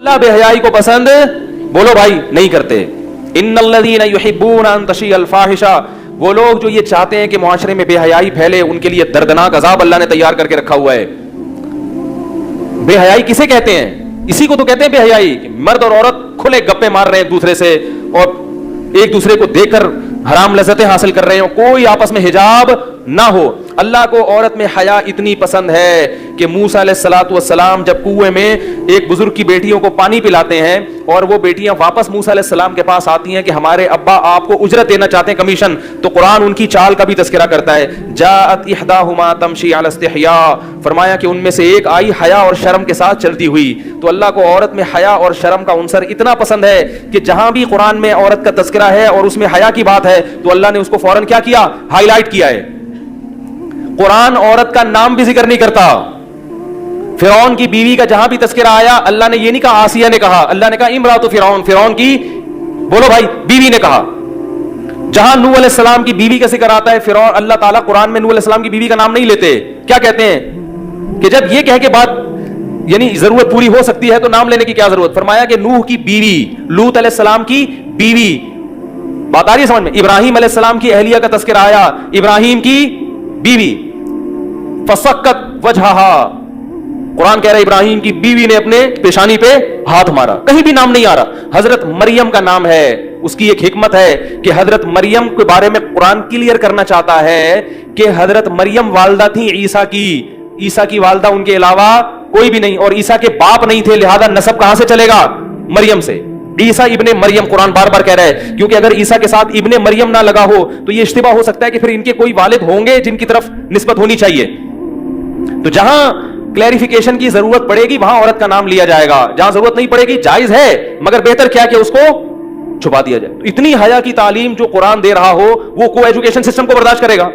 अल्लाह बेहयाई को पसंद बोलो भाई नहीं करते। इन्नल्लज़ीना युहिब्बूना अन तशिअल फाहिशा, वो लोग जो ये चाहते हैं कि मुआशरे में बेहयाई फैले, उनके लिए दर्दनाक अजाब अल्लाह ने तैयार करके रखा हुआ है। बेहयाई किसे कहते हैं? इसी को तो कहते हैं बेहयाई। मर्द और औरत खुले गप्पे मार रहे हैं एक दूसरे से और एक दूसरे को देखकर हराम लज्जतें हासिल कर रहे हो, कोई आपस में हिजाब ना हो। अल्लाह को औरत में हया इतनी पसंद है कि मूसा अलैहिस्सलातु वस्सलाम जब कुएं में एक बुजुर्ग की बेटियों को पानी पिलाते हैं और वो बेटियां वापस मूसा अलैहिस्सलाम के पास आती हैं कि हमारे अब्बा आपको उजरत देना चाहते हैं, कमीशन, तो कुरान उनकी चाल का भी तज़किरा करता है। जाअत इहदाहुमा तमशी अला इस्तिहया, फरमाया कि उनमें से एक आई हया और शर्म के साथ चलती हुई। तो अल्लाह को औरत में हया और शर्म का उनसर इतना पसंद है कि जहां भी कुरान में औरत का तज़किरा है और उसमें हया की बात है तो अल्लाह ने उसको फौरन क्या किया? हाईलाइट किया है। कुरान औरत का नाम भी जिक्र नहीं करता। फिरौन की बीवी का जहां भी तज़किरा आया, अल्लाह ने ये नहीं कहा आसिया ने कहा, अल्लाह ने कहा इमरातु फिरौन, फिरौन की बोलो भाई बीवी ने कहा। जहां नूह अलैहिस्सलाम की बीवी का जिक्र आता है, फिरौन, अल्लाह ताला कुरान में नूह अलैहिस्सलाम की बीवी का नाम नहीं लेते। क्या कहते हैं कि जब ये कह के बात यानी जरूरत पूरी हो सकती है तो नाम लेने की क्या जरूरत? फरमाया कि नूह की बीवी, लूत अलैहिस्सलाम की बीवी, बात आ रही है समझ में? इब्राहिम अलैहिस्सलाम की अहलिया का तज़किरा आया, इब्राहिम की बीवी। फसक्कत वजहहा, कुरान कह रहा है इब्राहिम की बीवी ने अपने पेशानी पे हाथ मारा, कहीं भी नाम नहीं आ रहा। हजरत मरियम का नाम है। उसकी एक हिकमत है कि हजरत मरियम के बारे में कुरान क्लियर करना चाहता है कि हजरत मरियम वालदा थी ईसा की, ईसा की वालदा उनके अलावा कोई भी नहीं, और ईसा के बाप नहीं थे, लिहाजा नसब कहां से चलेगा? मरियम से। ईसा इब्ने मरियम कुरान बार बार कह रहा है, क्योंकि अगर ईसा के साथ इब्ने मरियम ना लगा हो तो ये इश्तिबा हो सकता है कि फिर इनके कोई वालिद होंगे जिनकी तरफ निस्बत होनी चाहिए। तो जहां क्लैरिफिकेशन की जरूरत पड़ेगी वहां औरत का नाम लिया जाएगा, जहां जरूरत नहीं पड़ेगी जायज है, मगर बेहतर क्या कि उसको छुपा दिया जाए। तो इतनी हया की तालीम जो कुरान दे रहा हो वो को एजुकेशन सिस्टम को बर्दाश्त करेगा?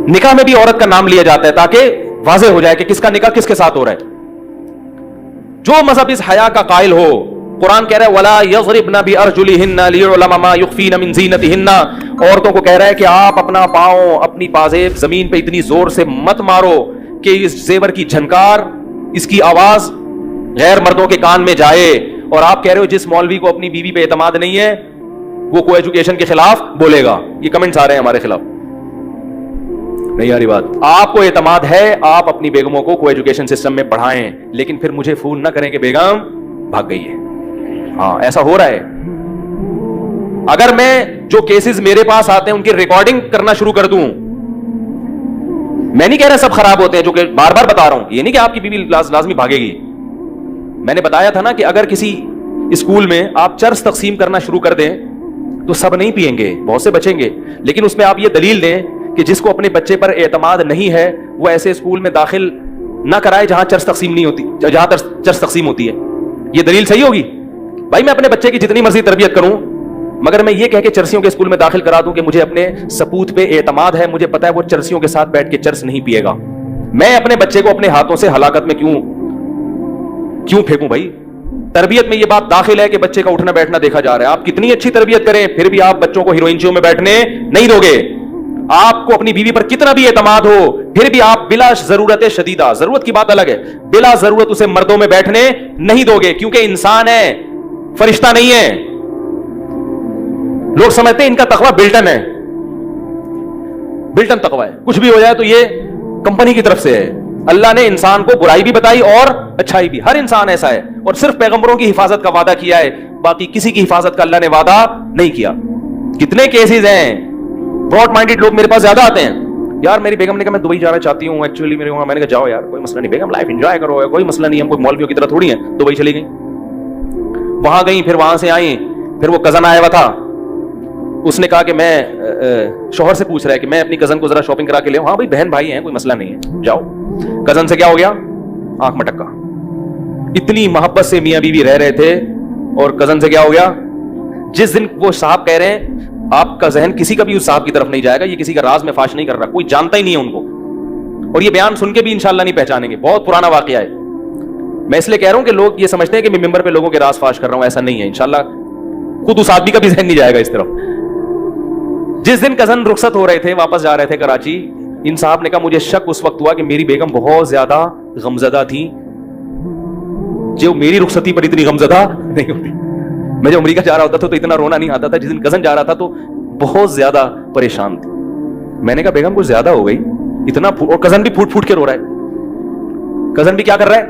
निकाह में भी औरत का नाम लिया जाता है ताकि वाज़ेह हो जाए कि किसका निकाह किसके साथ हो रहा है। जो मजहब इस हया का कायल हो, कुरान कह रहा है वला यज़रिबना बिअरजुलिहिन्ना लियुअलम मा युख्फीना मिन ज़ीनतिहिन्ना, औरतों को कह रहा है कि आप अपना पांव, अपनी पाजेब जमीन पे इतनी जोर से मत मारो कि इस जेवर की झनकार, इसकी आवाज गैर मर्दों के कान में जाए। और आप कह रहे हो जिस मौलवी को अपनी बीवी पे एतमाद नहीं है वो को एजुकेशन के खिलाफ बोलेगा। ये कमेंट्स आ रहे हैं हमारे खिलाफ, नहीं आ रही बात। आपको एतमाद है, आप अपनी बेगमों को एजुकेशन सिस्टम में पढ़ाएं, लेकिन फिर मुझे फोन ना करें कि बेगम भाग गई है। हाँ, ऐसा हो रहा है। अगर मैं जो केसेस मेरे पास आते हैं उनकी रिकॉर्डिंग करना शुरू कर दूं, मैं नहीं कह रहा सब खराब होते हैं, जो कि बार बार बता रहा हूं, ये नहीं कि आपकी बीवी लाजमी भागेगी। मैंने बताया था ना कि अगर किसी स्कूल में आप चर्स तकसीम करना शुरू कर दें तो सब नहीं पिएंगे, बहुत से बचेंगे, लेकिन उसमें आप ये दलील दें कि जिसको अपने बच्चे पर एतमाद नहीं है वो ऐसे स्कूल में दाखिल ना कराए जहां चर्स तकसीम नहीं होती, जहां चर्स तकसीम होती है। ये दलील सही होगी? भाई मैं अपने बच्चे की जितनी मर्जी तरबियत करूं, मगर मैं ये कह के चर्सियों के स्कूल में दाखिल करा दूं कि मुझे अपने सपूत पे एतमाद है, मुझे पता है वो चर्सियों के साथ बैठ के चर्स नहीं पिएगा, मैं अपने बच्चे को अपने हाथों से हलाकत में क्यों फेंकूं? भाई तरबियत में ये बात दाखिल है कि बच्चे का उठना बैठना देखा जा रहा है। आप कितनी अच्छी तरबियत करें फिर भी आप बच्चों को हीरोइनचियों में बैठने नहीं दोगे। आपको अपनी बीवी पर कितना भी एतमाद हो फिर भी आप बिला जरूरत शदीदा, जरूरत की बात अलग है, बिला जरूरत उसे मर्दों में बैठने नहीं दोगे, क्योंकि इंसान है, फरिश्ता नहीं है। लोग समझते हैं इनका तकवा बिल्टन है, बिल्टन तकवा है, कुछ भी हो जाए तो ये कंपनी की तरफ से है। अल्लाह ने इंसान को बुराई भी बताई और अच्छाई भी, हर इंसान ऐसा है, और सिर्फ पैगंबरों की हिफाजत का वादा किया है, बाकी किसी की हिफाजत का अल्लाह ने वादा नहीं किया। कितने केसेस हैं, ब्रॉड माइंडेड लोग मेरे पास ज्यादा आते हैं, यार मेरी बेगम ने कहा मैं दुबई जाना चाहती हूँ एक्चुअली मेरे वहां, मैंने कहा जाओ यार कोई मसला नहीं बेगम, लाइफ एंजॉय करो, कोई मसला नहीं, हम कोई मौलवियों की तरह थोड़ी है। दुबई चली गई, वहां गई, फिर वहां से आई, फिर वो कजन आया हुआ था, उसने कहा कि मैं शोहर से पूछ रहा है कि मैं अपनी कजन को जरा शॉपिंग करा के ले। हाँ भाई बहन भाई हैं, कोई मसला नहीं है, जाओ। कजन से क्या हो गया? आंख मटका। इतनी मोहब्बत से मियां बीवी रह रहे थे और कजन से क्या हो गया? जिस दिन वो साहब कह रहे हैं आपका जहन किसी का भी उस साहब की तरफ नहीं जाएगा, ये किसी का राज में फाश नहीं कर रहा, कोई जानता ही नहीं है उनको, और ये बयान सुन के भी इंशाल्लाह नहीं पहचानेंगे, बहुत पुराना वाकया है। मैं इसलिए कह रहा हूं कि लोग ये समझते हैं कि मैं मिंबर पे लोगों के राज फाश कर रहा हूं, ऐसा नहीं है। इंशाल्लाह खुद उस आदमी का भी जहन नहीं जाएगा इस तरफ। जिस दिन कजन रुखसत हो रहे थे, वापस जा रहे थे कराची, इन साहब ने कहा मुझे शक उस वक्त हुआ कि मेरी बेगम बहुत ज्यादा गमजदा थी, जो मेरी रुखसती पर इतनी गमज़दा नहीं होती। मैं जब अमेरिका जा रहा होता था तो इतना रोना नहीं आता था, जिस दिन कजन जा रहा था तो बहुत ज्यादा परेशान थी। मैंने कहा बेगम कुछ ज्यादा हो गई, इतना, और कजन भी फूट फूट के रो रहा है, कजन भी क्या कर रहा है,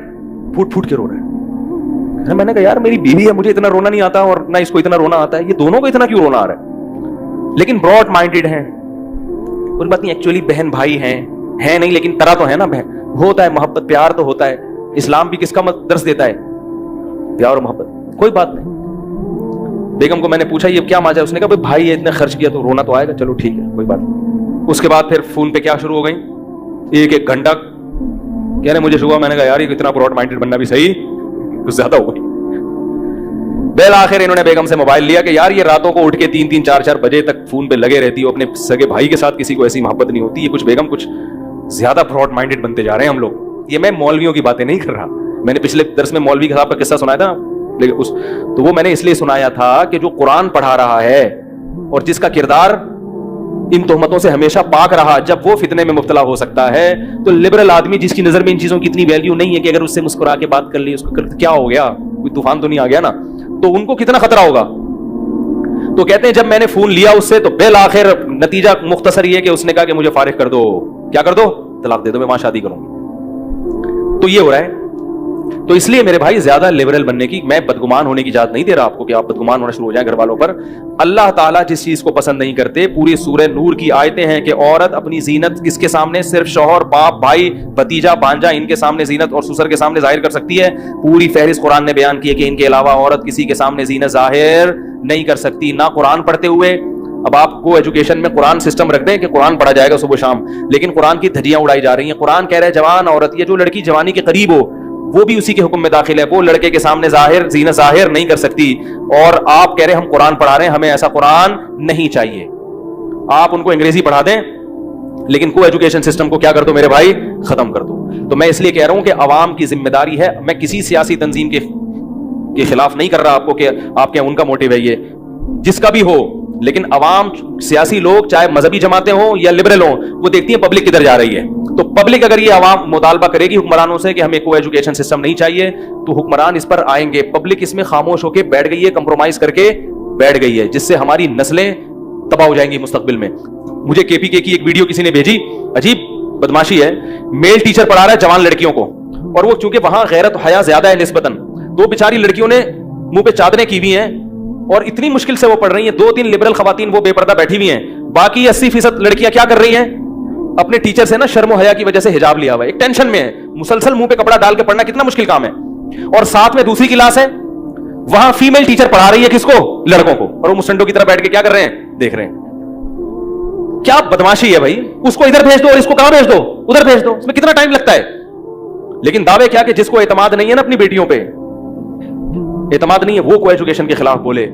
फूट फूट के रो रहा है। मैंने कहा यार मेरी बीवी है, मुझे इतना रोना नहीं आता और ना इसको इतना रोना आता है, ये दोनों को इतना क्यों रोना आ रहा है? लेकिन ब्रॉड माइंडेड है, कोई बात नहीं, एक्चुअली बहन भाई हैं नहीं, लेकिन तरह तो है ना, बहन होता है, मोहब्बत प्यार तो होता है। इस्लाम भी किसका दर्स देता है, प्यार और मोहब्बत। कोई बात नहीं। बेगम को मैंने पूछा ये क्या माजा है, उसने कहा भाई ये इतना खर्च किया तो रोना तो आएगा, चलो ठीक है कोई बात नहीं। उसके बाद फिर फोन पे क्या शुरू हो गई, एक घंटा कहने मुझे शुरू हुआ। मैंने कहा यार ये इतना ब्रॉड माइंडेड बनना भी सही कुछ ज्यादा हो गई। बेल आखिर इन्होंने बेगम से मोबाइल लिया कि यार ये रातों को उठ के 3-3, 4-4 बजे तक फोन पे लगे रहती हो, अपने सगे भाई के साथ किसी को ऐसी मोहब्बत नहीं होती, ये कुछ बेगम कुछ ज्यादा ब्रॉड माइंडेड बनते जा रहे हैं हम लोग। ये मैं मौलवियों की बातें नहीं कर रहा, मैंने पिछले दर्स में मौलवी साहब का किस्सा सुनाया था, लेकिन तो वो मैंने इसलिए सुनाया था कि जो कुरान पढ़ा रहा है और जिसका किरदार इन तोहमतों से हमेशा पाक रहा, जब वो फितने में मुब्तला हो सकता है तो लिबरल आदमी जिसकी नजर में इन चीजों की इतनी वैल्यू नहीं है कि अगर उससे मुस्कुरा के बात कर ली, उसको क्या हो गया, कोई तूफान तो नहीं आ गया ना, तो उनको कितना खतरा होगा। तो कहते हैं जब मैंने फोन लिया उससे तो बेल आखिर नतीजा मुख्तसर ये कि उसने कहा कि मुझे फारिग कर दो, क्या कर दो, तलाक दे दो, मैं वहां शादी करूंगी। तो ये हो रहा है। तो इसलिए मेरे भाई ज्यादा लिबरल बनने की, मैं बदगुमान होने की इजाजत नहीं दे रहा आपको कि आप बदगुमान होना शुरू हो जाए घर वालों पर। अल्लाह ताला जिस चीज को पसंद नहीं करते, पूरी सूरह नूर की आयतें हैं कि औरत अपनी जीनत किसके सामने, सिर्फ शौहर, बाप, भाई, भतीजा, भांजा, इनके सामने जीनत और ससुर के सामने जाहिर कर सकती है। पूरी फहरिस्त कुरान ने बयान की है कि इनके अलावा औरत किसी के सामने जीनत जाहिर नहीं कर सकती, ना कुरान पढ़ते हुए। अब आपको एजुकेशन में कुरान सिस्टम रख दें कि कुरान पढ़ा जाएगा सुबह शाम, लेकिन कुरान की धज्जियां उड़ाई जा रही हैं। कुरान कह रहा है जवान औरत, ये जो लड़की जवानी के करीब हो वो भी उसी के हुक्म में दाखिल है, वो लड़के के सामने जाहिर जीनत जाहिर नहीं कर सकती। और आप कह रहे हैं हम कुरान पढ़ा रहे हैं, हमें ऐसा कुरान नहीं चाहिए। आप उनको अंग्रेजी पढ़ा दें, लेकिन को एजुकेशन सिस्टम को क्या कर दो मेरे भाई, खत्म कर दो। तो मैं इसलिए कह रहा हूं कि अवाम की जिम्मेदारी है, मैं किसी सियासी तंजीम के खिलाफ नहीं कर रहा आपको कि आपके उनका मोटिव है ये, जिसका भी हो, लेकिन अवाम, सियासी लोग चाहे मजहबी जमातें हो या लिबरल हो, वो देखती है पब्लिक किधर जा रही है। तो पब्लिक अगर ये अवाम मुतालबा करेगी हुक्मरानों से कि हमें को एजुकेशन सिस्टम नहीं चाहिए, तो हुक्मरान इस पर आएंगे। पब्लिक इसमें खामोश होकर बैठ गई है, कंप्रोमाइज करके बैठ गई है, जिससे हमारी नस्लें तबाह हो जाएंगी मुस्तकबिल में। मुझे केपीके की एक वीडियो किसी ने भेजी, अजीब बदमाशी है। मेल टीचर पढ़ा रहा है जवान लड़कियों को, और वो चूंकि वहां गैरत हया ज्यादा है निस्बतन, तो बेचारी लड़कियों ने मुंह पे चादरें की हुई हैं और इतनी मुश्किल से वो पढ़ रही हैं। 2-3 लिबरल खवातीन वो बेपर्दा बैठी हुई हैं, बाकी 80% लड़कियां क्या कर रही हैं, अपने टीचर से ना शर्म हया की वजह से हिजाब लिया हुआ है, एक टेंशन में है। मुसलसल मुंह पे कपड़ा डाल के पढ़ना कितना मुश्किल काम है। और साथ में दूसरी क्लास है, वहां फीमेल टीचर पढ़ा रही है किसको, लड़कों को, और वो मुसंडों की तरह बैठ के क्या कर रहे हैं, देख रहे हैं। क्या बदमाशी है भाई, उसको इधर भेज दो और इसको कहां भेज दो, उधर भेज दो, इसमें कितना टाइम लगता है। लेकिन दावे क्या कि जिसको एतमाद नहीं है ना अपनी बेटियों पे, एतमाद नहीं है, वो को एजुकेशन के खिलाफ बोले।